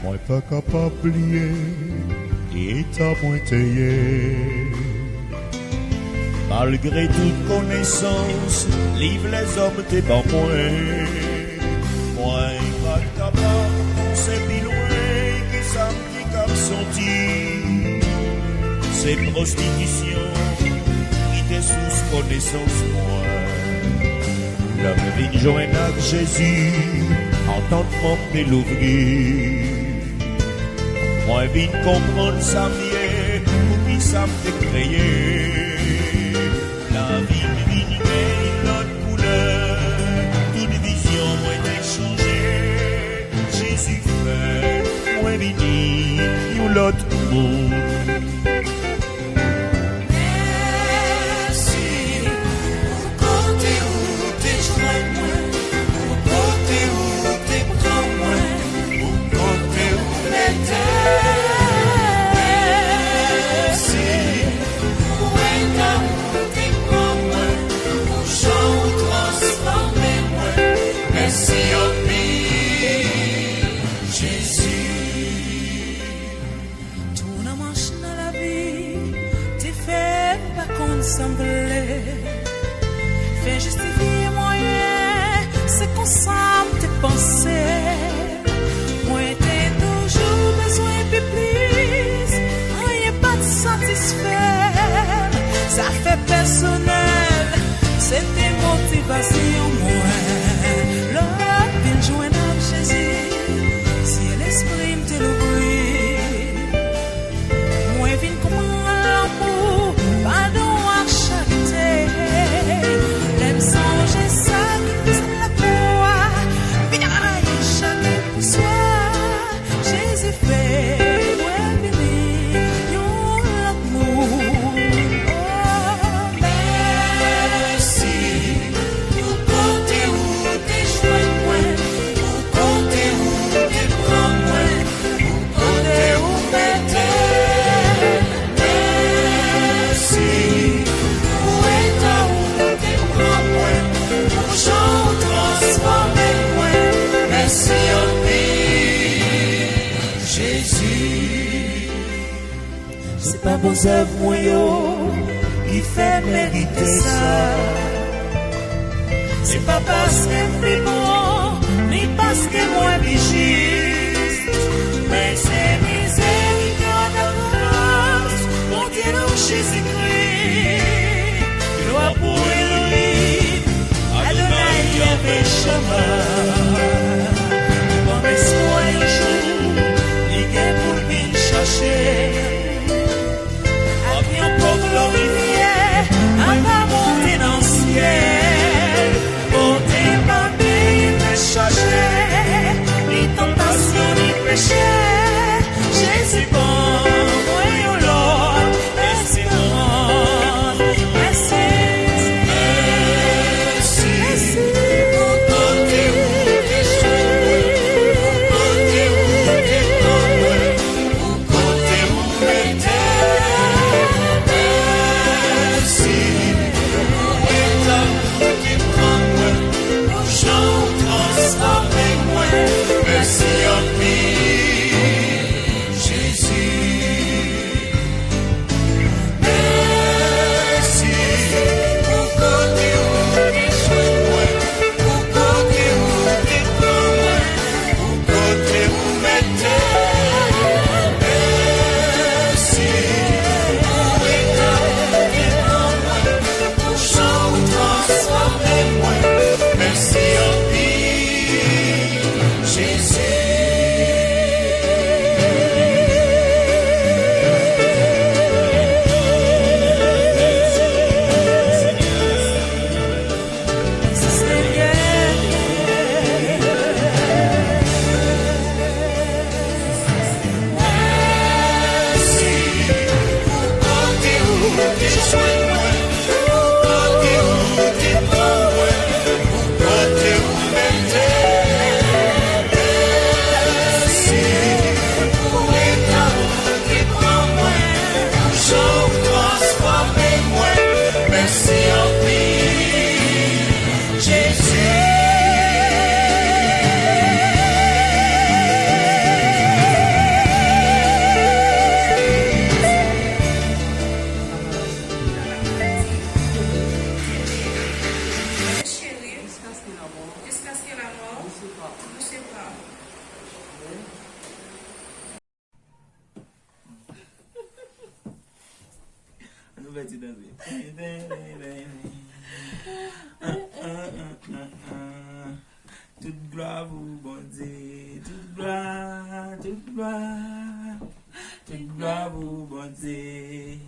Moi pas capable d'oublier et t'as pointé. Malgré toute connaissance, livre les hommes t'es pas moins. Moi pas capable, c'est plus loin que ça me dit comme senti. C'est prostitution qui t'est sous connaissance moi. L'homme vient joindre avec Jésus, entendement de l'ouvrir. Moi vite comprendre ça mieux, pour qui ça me créé. La vie vient une autre couleur, toute vision moi est changée. Jésus fait, moi vini, une autre monde. Fais justifier moyen, c'est qu'on semble te penser. Moi t'ai toujours besoin de plus, rien pas de satisfaire. Ça fait personnel, c'est tes motivations. Moi, l'homme vient joindre à Jésus, si l'esprit me te l'ouvre. Moi vient comprendre l'amour, pardon. L'aime songer sacrifice de la croix, vinaille chacun pour soi. Jésus fait, moi béni, yon l'amour. Oh, merci, pour côté où t'es joint moi, pour côté où t'es prends moi, pour côté où t'es. C'est pas vos œuvres, moi, qui fait mériter ça. C'est pas parce que t'es bon, ni parce que moi t'es juste, mais c'est miséricorde de grâce, mon Dieu, dans Jésus-Christ. Gloire pour lui, Adonai Yahvé Shammah. Bon espoir un jour, il est pour venir chercher. Glorifié, à pas monter dans le ciel. Monter ma vie, me chercher, ni tentation, ni péché. Jésus bon, voyons l'or, espérance. Merci, merci, merci. Pour côté où t'es joué, pour côté où t'es tombé, pour côté où t'es. Jésus. petit danser. Toute gloire vous, bon Dieu, toute gloire, toute gloire. Toute gloire vous, bon Dieu,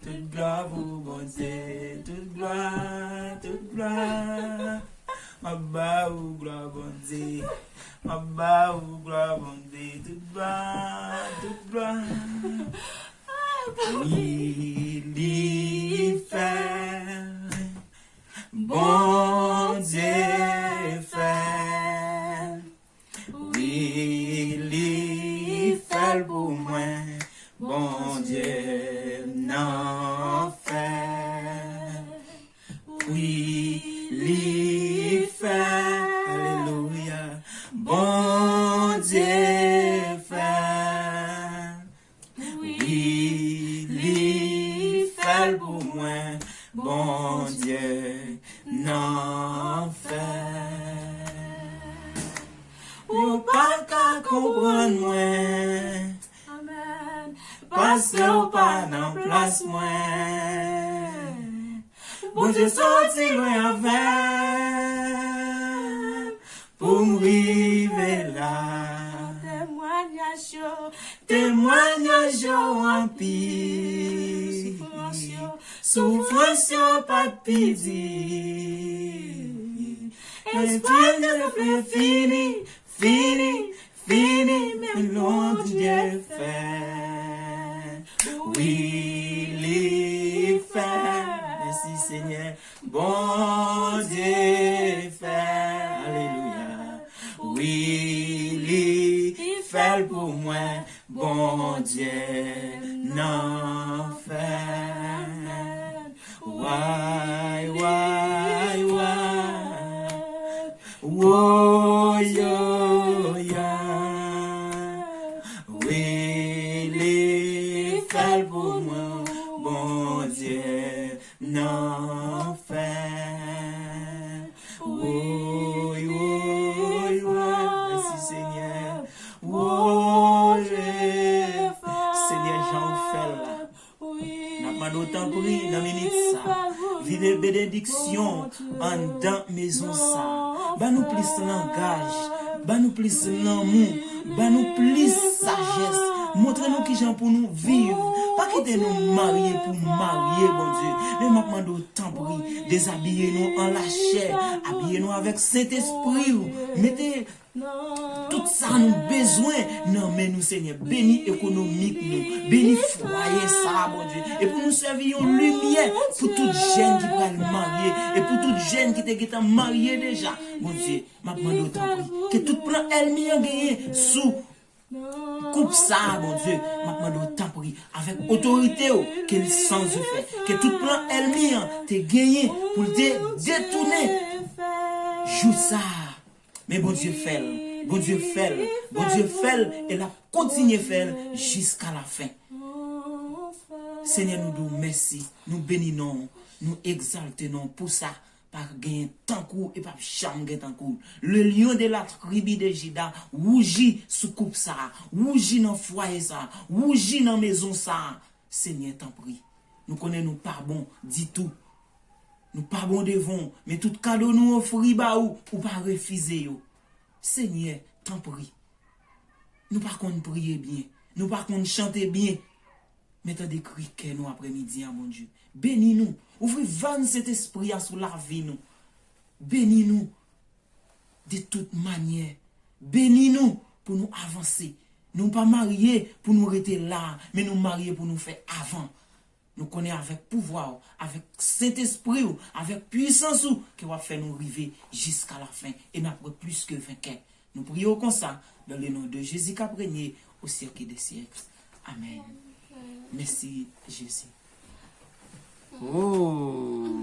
toute gloire vous, bon Dieu, toute gloire, toute gloire. Ma ba ou gloire, bon Dieu, ma ba ou gloire, bon Dieu, toute gloire, toute gloire. Oui, l'y fait, bon Dieu fait. Oui, l'y fait pour moi, bon Dieu n'en fait. Oui, l'y fait, alléluia, bon Dieu fait. Oui, l'y fait pour moi, bon Dieu n'en fait. Ou pas qu'à comprendre moi, Amen. parce que ou pas dans place moi. Bon Dieu sorti loin avec, pour m'river là. Témoignage en pire, souffrance pas de pitié. Espoir de fini, fini, fini, mais l'on Dieu fait. Oui, il fait. Merci Seigneur, bon Dieu fait. Alléluia. Oui, il fait pour moi, bon Dieu n'en fait. Why, why, why? Oh, yo, ya. Oui, il fait pour moi, bon Dieu n'en fait. Oh, merci Seigneur. Oh, Seigneur, j'en fais là. N'a pas d'autant pris dans minute ça. Vive bénédiction en dans maison ça. Ba nous plus langage, ba nous plus l'amour, ba nous plus sagesse. Montrez-nous qui gens pour nous vivre. Pas quitter nous marier pour marier, bon Dieu. Mais maintenant d'autant pris, déshabillez-nous en la chair, habillez-nous avec Saint-Esprit. Mettez tout ça nous besoin. Non, mais nous Seigneur, bénis économique nous, bénis foyer ça, bon Dieu. Et pour nous servir une lumière pour toute jeune qui va le marier et pour toute jeune qui est mariée déjà, bon Dieu. Maintenant d'autant pris, que tout plan elle m'y a gagné sous coupe ça, bon Dieu, maintenant d'autant pris, avec autorité, qu'elle sans fait, que tout plan ennemi t'es gagné pour te détourner. Joue ça. Mais bon Dieu fait, bon Dieu fait, bon Dieu fait, et la continue faire jusqu'à la fin. Seigneur, nous disons merci, nous bénissons, nous exaltons pour ça. Par gain tant coup et pas cham gain tant coup. Le lion de la tribu de Juda rougit sous coupe ça, rougit dans foyer ça, rougit dans maison ça. Seigneur t'en prie. Nous connaissons nous pas bon, dit tout. Nous pas bon devant, mais tout cadeau nous offri ba ou pas refuser yo. Seigneur t'en prie. Nous pas qu'on prier bien, nous pas qu'on chanter bien. Mettez des cris que nous après-midi, mon Dieu. Bénis-nous. Ouvrez van cet esprit sur la vie nous. Bénis-nous de toute manière. Bénis-nous pour nous avancer. Nous pas mariés pour nous rester là, mais nous mariés pour nous faire avant. Nous connaissons avec pouvoir, avec Saint-Esprit, avec puissance qui va faire nous arriver jusqu'à la fin. Et nous avons plus que vainqueurs. Nous prions comme ça, dans le nom de Jésus qui a régné au siècle des siècles. Amen. Merci Jésus. Oh.